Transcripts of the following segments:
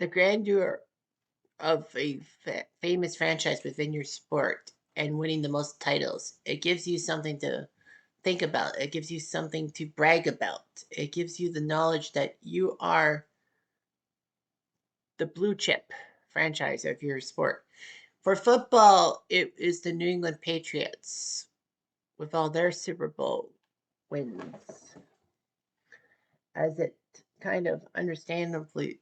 the grandeur of a famous franchise within your sport and winning the most titles. It gives you something to think about. It gives you something to brag about. It gives you the knowledge that you are the blue chip franchise of your sport. For football, it is the New England Patriots with all their Super Bowl wins, as it kind of understandably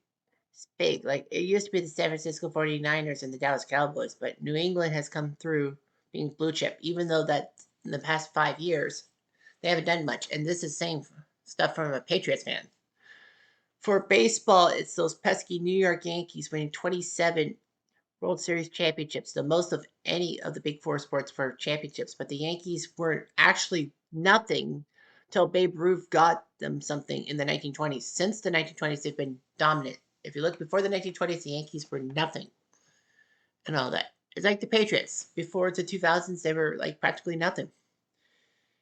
is big. Like it used to be the San Francisco 49ers and the Dallas Cowboys, but New England has come through being blue chip, even though that in the past 5 years they haven't done much. And this is saying stuff from a Patriots fan. For baseball, it's those pesky New York Yankees winning 27 World Series championships, the most of any of the big four sports for championships. But the Yankees weren't actually nothing till Babe Ruth got them something in the 1920s. Since the 1920s, they've been dominant. If you look before the 1920s, the Yankees were nothing and all that. It's like the Patriots. Before the 2000s, they were like practically nothing.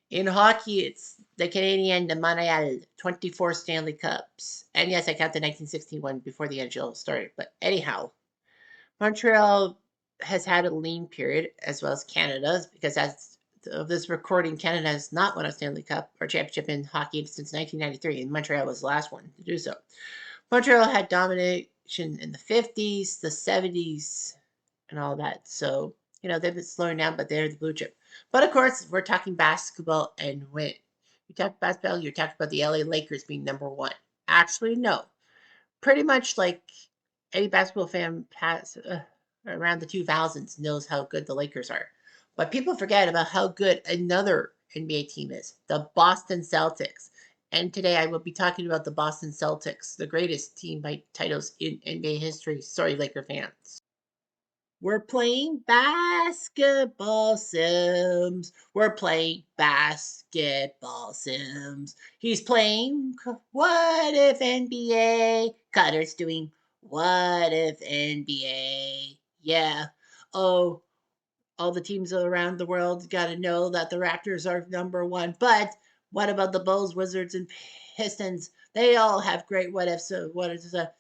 In hockey, it's the Canadian de Montreal, 24 Stanley Cups. And yes, I count the 1961 before the NHL started. But anyhow, Montreal has had a lean period, as well as Canada, because as of this recording, Canada has not won a Stanley Cup or championship in hockey since 1993, and Montreal was the last one to do so. Montreal had domination in the 50s, the 70s, and all that. So, they've been slowing down, but they're the blue chip. But of course, we're talking basketball, and when you talk basketball, you're talking about the LA Lakers being number one. Actually, no. Pretty much like any basketball fan around the 2000s knows how good the Lakers are. But people forget about how good another NBA team is, the Boston Celtics. And today I will be talking about the Boston Celtics, the greatest team by titles in NBA history. Sorry, Laker fans. We're playing basketball sims. We're playing basketball sims. He's playing What If NBA. Cutter's doing What If NBA. Yeah. Oh, all the teams around the world got to know that the Raptors are number one. But what about the Bulls, Wizards, and Pistons? They all have great what ifs,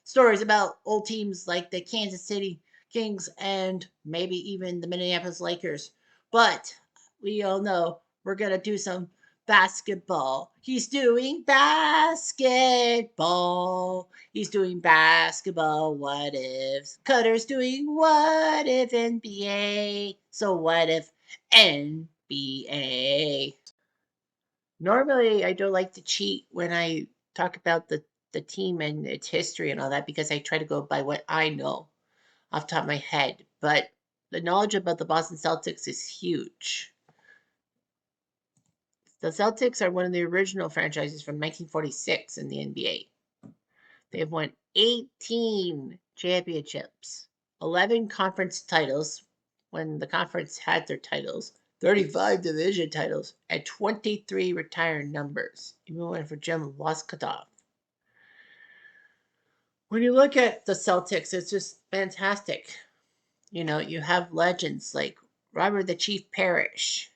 stories about old teams like the Kansas City Kings and maybe even the Minneapolis Lakers. But we all know we're going to do some basketball. He's doing basketball. He's doing basketball. What ifs? Cutter's doing what if NBA? So what if NBA? Normally, I don't like to cheat when I talk about the team and its history and all that because I try to go by what I know off the top of my head. But the knowledge about the Boston Celtics is huge. The Celtics are one of the original franchises from 1946 in the NBA. They have won 18 championships, 11 conference titles when the conference had their titles, 35 division titles, and 23 retired numbers, even one for Jim Loskatoff. When you look at the Celtics, it's just fantastic. You have legends like Robert the Chief Parrish,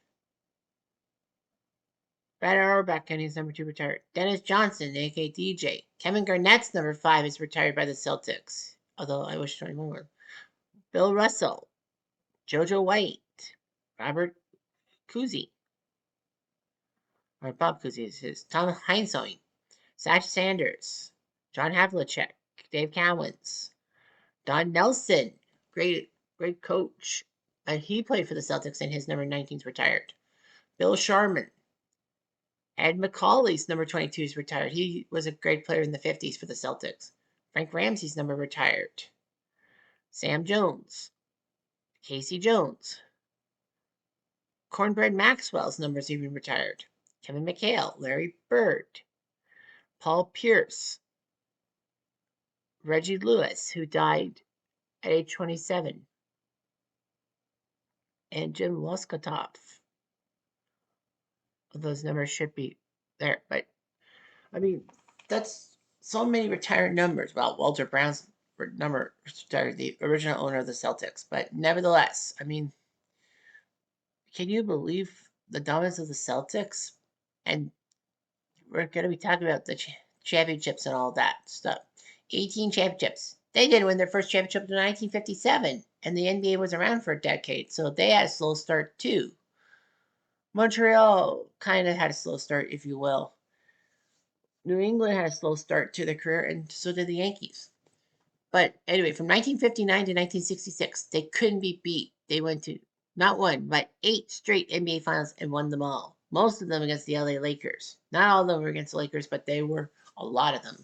Brad Auerbach, and he's number 2 retired. Dennis Johnson, aka DJ. Kevin Garnett's number 5 is retired by the Celtics, although I wish 21 were. Bill Russell, JoJo White, Robert Cousy, or Bob Cousy is his. Tom Heinsohn, Satch Sanders, John Havlicek, Dave Cowens, Don Nelson, great coach, and he played for the Celtics and his number 19 is retired. Bill Sharman, Ed McCauley's number 22 is retired. He was a great player in the 50s for the Celtics. Frank Ramsey's number retired. Sam Jones, Casey Jones, Cornbread Maxwell's number's even retired. Kevin McHale, Larry Bird, Paul Pierce, Reggie Lewis, who died at age 27, and Jim Loskatoff. Those numbers should be there, but I mean, that's so many retired numbers. Well, Walter Brown's number retired, the original owner of the Celtics, but nevertheless, I mean, can you believe the dominance of the Celtics? And we're going to be talking about the championships and all that stuff. 18 championships. They didn't win their first championship until 1957, and the NBA was around for a decade, so they had a slow start too. Montreal kind of had a slow start, if you will. New England had a slow start to their career, and so did the Yankees. But anyway, from 1959 to 1966, they couldn't be beat. They went to not one, but 8 straight NBA finals and won them all. Most of them against the LA Lakers. Not all of them were against the Lakers, but they were a lot of them.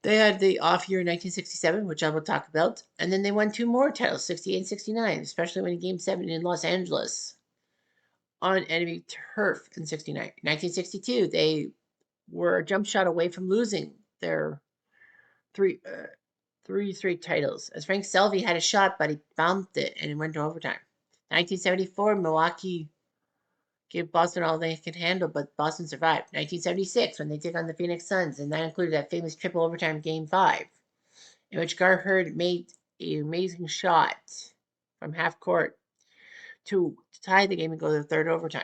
They had the off year in 1967, which I will talk about, and then they won 2 more titles, 68 and 69, especially winning Game 7 in Los Angeles on enemy turf in 69. 1962, they were a jump shot away from losing their three straight titles, as Frank Selvey had a shot, but he bumped it and it went to overtime. 1974, Milwaukee gave Boston all they could handle, but Boston survived. 1976, when they took on the Phoenix Suns, and that included that famous triple overtime Game 5, in which Gar Hurd made an amazing shot from half court to tie the game and go to the third overtime.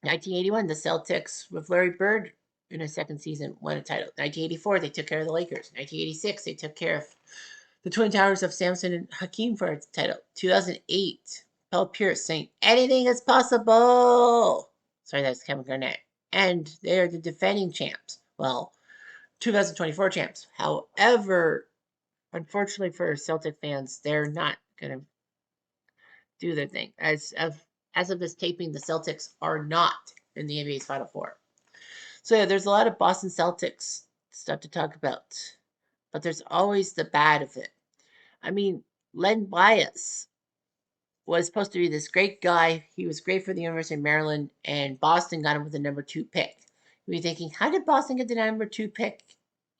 1981, the Celtics with Larry Bird in a second season won a title. 1984, they took care of the Lakers. 1986, they took care of the Twin Towers of Samson and Hakeem for a title. 2008, Paul Pierce saying, anything is possible. Sorry, that's Kevin Garnett. And they're the defending champs. Well, 2024 champs. However, unfortunately for Celtic fans, they're not going to do their thing. As of this taping, the Celtics are not in the NBA's Final Four. So yeah, there's a lot of Boston Celtics stuff to talk about, but there's always the bad of it. I mean, Len Bias was supposed to be this great guy. He was great for the University of Maryland, and Boston got him with the number 2 pick. You're thinking, how did Boston get the number 2 pick,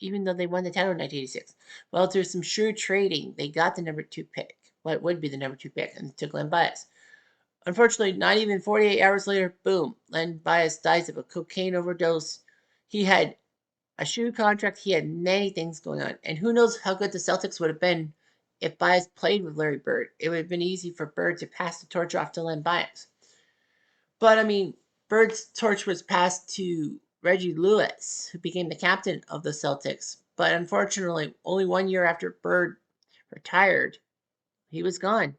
even though they won the title in 1986? Well, through some shrewd trading, they got the number 2 pick. What would be the number 2 pick, and took Len Bias. Unfortunately, not even 48 hours later, boom, Len Bias dies of a cocaine overdose. He had a shoe contract. He had many things going on. And who knows how good the Celtics would have been if Bias played with Larry Bird. It would have been easy for Bird to pass the torch off to Len Bias. But, I mean, Bird's torch was passed to Reggie Lewis, who became the captain of the Celtics. But unfortunately, only 1 year after Bird retired, he was gone.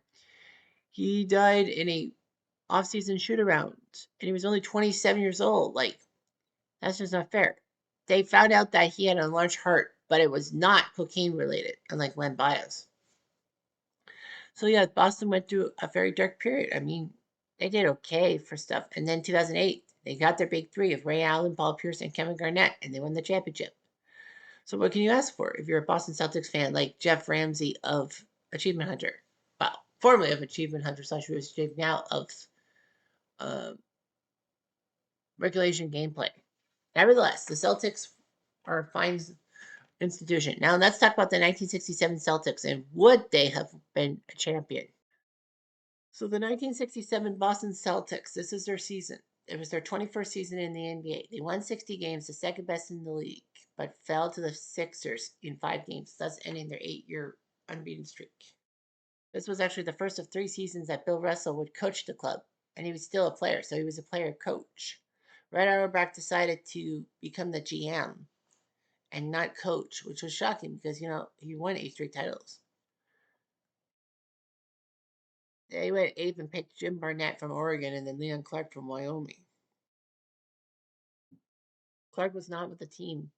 He died in a off-season shoot-around, and he was only 27 years old. Like, that's just not fair. They found out that he had a enlarged heart, but it was not cocaine-related, unlike Len Bias. So yeah, Boston went through a very dark period. I mean, they did okay for stuff. And then 2008, they got their big three of Ray Allen, Paul Pierce, and Kevin Garnett, and they won the championship. So what can you ask for if you're a Boston Celtics fan like Jeff Ramsey of Achievement Hunter? Well, formerly of Achievement Hunter / now of uh, regulation gameplay. Nevertheless, the Celtics are a fine institution. Now let's talk about the 1967 Celtics and would they have been a champion? So the 1967 Boston Celtics, this is their season. It was their 21st season in the NBA. They won 60 games, the second best in the league, but fell to the Sixers in 5 games, thus ending their 8-year unbeaten streak. This was actually the first of 3 seasons that Bill Russell would coach the club, and he was still a player, so he was a player coach. Red Auerbach decided to become the GM and not coach, which was shocking because, he won 8 straight titles. They went 8th and picked Jim Barnett from Oregon and then Leon Clark from Wyoming. Clark was not with the team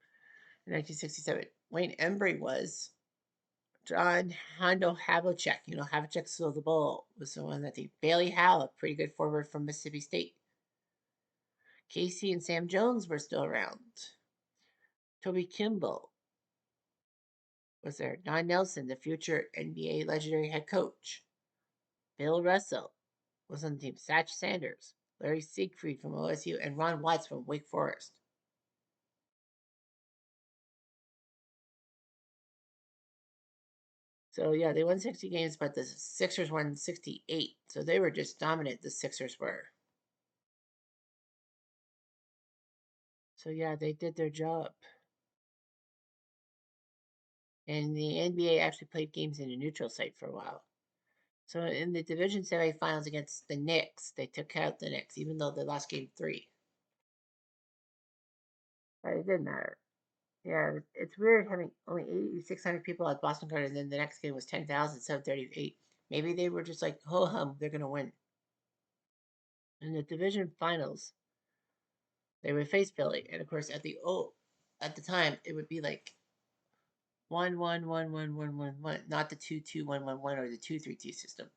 in 1967. Wayne Embry was. John Hondo Havlicek, Havlicek stole the ball, was the one that they. Bailey Howell, a pretty good forward from Mississippi State. Casey and Sam Jones were still around. Toby Kimball was there. Don Nelson, the future NBA legendary head coach. Bill Russell was on the team. Satch Sanders, Larry Siegfried from OSU, and Ron Watts from Wake Forest. So yeah, they won 60 games, but the Sixers won 68. So they were just dominant, the Sixers were. So yeah, they did their job. And the NBA actually played games in a neutral site for a while. So in the division semifinals against the Knicks, they took out the Knicks, even though they lost game 3. But it didn't matter. Yeah, it's weird having only 8,600 people at Boston Garden, and then the next game was 10,738. Maybe they were just like, ho hum, they're gonna win. In the division finals, they would face Philly, and of course, at the time, it would be like 1-1-1-1-1-1-1, not the 2-2-1-1-1 or the 2-3-2 system.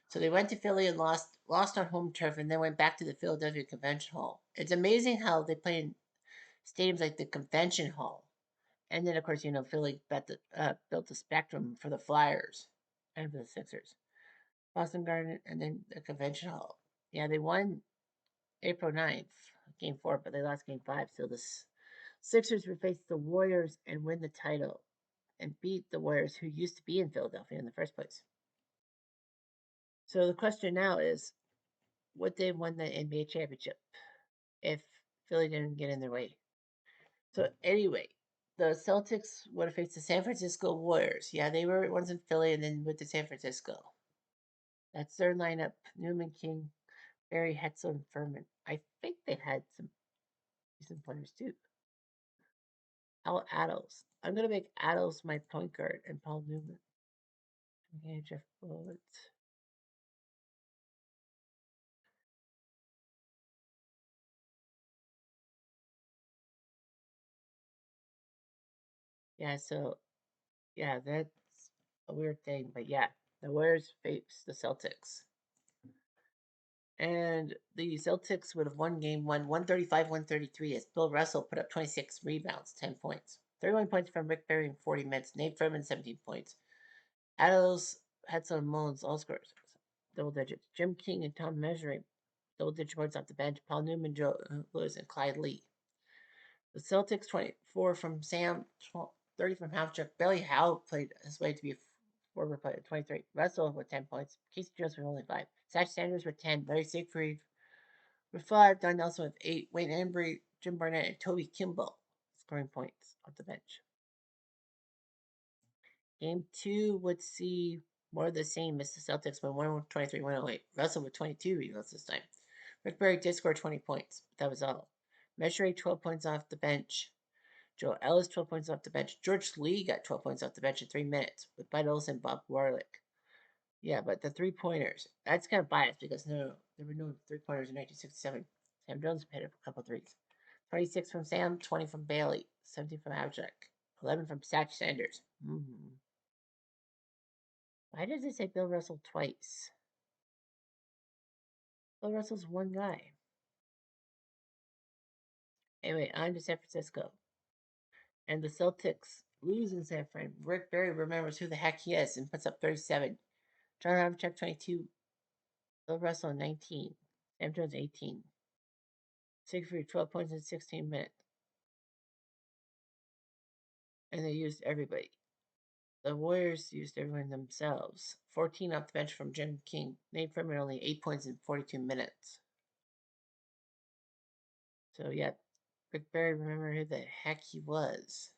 So they went to Philly and lost on home turf, and then went back to the Philadelphia Convention Hall. It's amazing how they play in stadiums like the Convention Hall. And then, of course, Philly built the Spectrum for the Flyers and for the Sixers. Boston Garden, and then the Convention Hall. Yeah, they won April 9th, game four, but they lost game five. So the Sixers would face the Warriors and win the title and beat the Warriors, who used to be in Philadelphia in the first place. So the question now is, would they won the NBA championship if Philly didn't get in their way? So anyway, the Celtics would have faced the San Francisco Warriors. Yeah, they were once in Philly and then went to San Francisco. That's their lineup: Newman, King, Barry, Hetzel, and Furman. I think they had some decent players too. Al Addles. I'm gonna make Addles my point guard and Paul Newman. Okay, Jeff Bullitt. Yeah, so yeah, that's a weird thing, but yeah, the Warriors face the Celtics. And the Celtics would have won game one, 135-133, as Bill Russell put up 26 rebounds, 10 points. 31 points from Rick Barry in 40 minutes. Nate Furman, 17 points. Adams had some Mullins all scores, double digits. Jim King and Tom Measuring, double digit points off the bench. Paul Newman, Joe Lewis, and Clyde Lee. The Celtics, 24 from Sam, 30 from Havlicek. Billy Howe played his way to be a forward player, 23. Russell with 10 points. Casey Jones with only 5. Satch Sanders with 10. Larry Siegfried with 5. Don Nelson with 8. Wayne Embry, Jim Barnett, and Toby Kimball scoring points off the bench. Game 2 would see more of the same as the Celtics win 123-108. Russell with 22 rebounds this time. Rick Barry did score 20 points, but that was all. Measuring 12 points off the bench. Joe Ellis, 12 points off the bench. George Lee got 12 points off the bench in 3 minutes with Bud Olsen and Bob Warlick. Yeah, but the three-pointers, that's kind of biased because there were no three-pointers in 1967. Sam Jones hit a couple threes. 26 from Sam, 20 from Bailey, 17 from Havlicek, 11 from Satch Sanders. Why does it say Bill Russell twice? Bill Russell's one guy. Anyway, on to San Francisco. And the Celtics lose in San Fran. Rick Barry remembers who the heck he is and puts up 37. John Havlicek, 22. Bill Russell, 19. Sam Jones, 18. Siegfried, 12 points in 16 minutes. And they used everybody. The Warriors used everyone themselves. 14 off the bench from Jim King. Nate Furman, only 8 points in 42 minutes. So, yeah, Rick Barry, remember who the heck he was.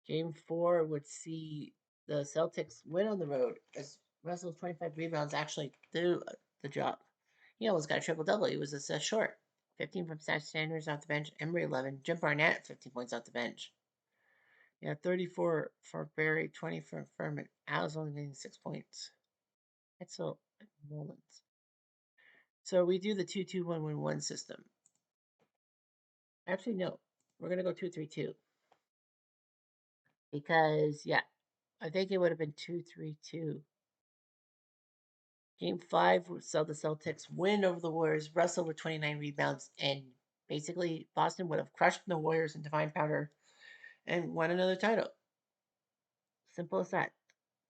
Game 4 would see the Celtics win on the road as Russell's 25 rebounds actually do the job. He almost got a triple-double. He was a short. 15 from Satch Sanders off the bench. Emery, 11. Jim Barnett, 15 points off the bench. Yeah, 34 for Barry, 20 for Furman. Al's only getting 6 points. That's so Mullins. So we do the 2-2-1-1-1 system. Actually, no. We're going to go 2-3-2. Because, yeah, I think it would have been 2-3-2. Game 5 saw the Celtics win over the Warriors. Russell with 29 rebounds. And basically, Boston would have crushed the Warriors in divine powder and won another title. Simple as that.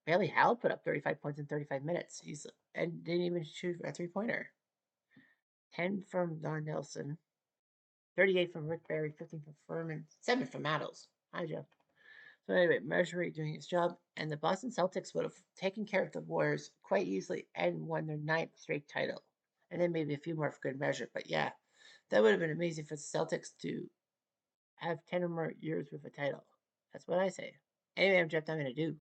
Bailey Howell put up 35 points in 35 minutes. And didn't even shoot a three-pointer. 10 from Don Nelson. 38 from Rick Barry. 15 from Furman. 7 from Maddles. Hi, Jeff. So anyway, Measuring doing his job. And the Boston Celtics would have taken care of the Warriors quite easily and won their 9th straight title. And then maybe a few more for good measure. But yeah, that would have been amazing for the Celtics to have 10 or more years with a title. That's what I say. Anyway, I'm Jeff. I'm going to do.